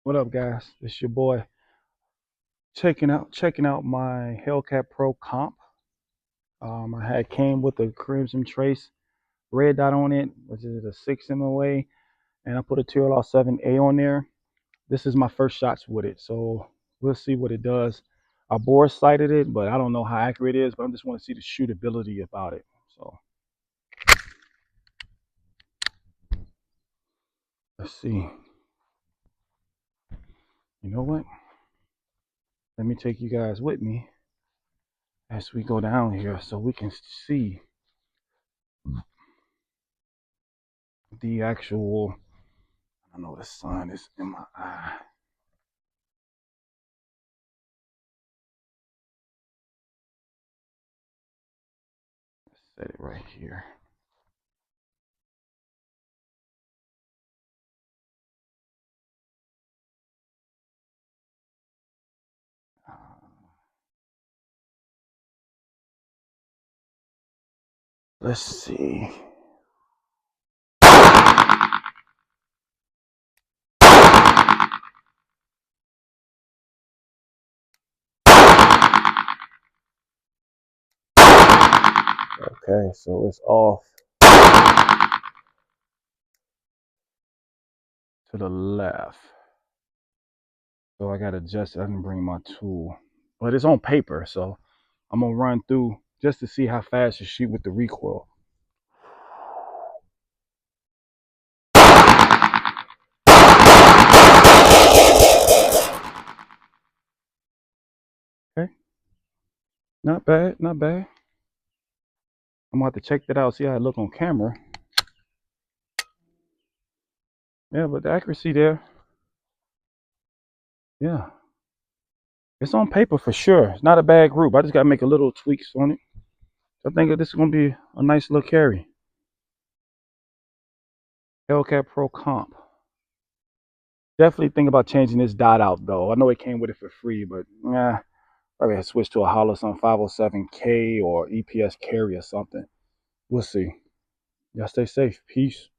What up, guys? It's your boy checking out my Hellcat Pro Comp. I had came with a Crimson Trace red dot on it, which is a 6 MOA, and I put a TLR 7A on there. This is my first shots with it, so we'll see what it does. I bore sighted it, but I don't know how accurate it is. But I just want to see the shootability about it. So let's see. You know what? Let me take you guys with me as we go down here so we can see the actual. I know the sun is in my eye. Let's set it right here. Let's see. Okay, so it's off to the left. So I gotta adjust it. I didn't bring my tool. But it's on paper, so I'm gonna run through just to see how fast you shoot with the recoil. Okay. Not bad, not bad. I'm gonna have to check that out, see how it look on camera. Yeah, but the accuracy there, yeah. It's on paper for sure. It's not a bad group. I just gotta make a little tweaks on it. I think that this is gonna be a nice little carry. Hellcat Pro Comp. Definitely think about changing this dot out though. I know it came with it for free, but yeah, probably have to switch to a hollow some 507K or EPS carry or something. We'll see. Y'all stay safe. Peace.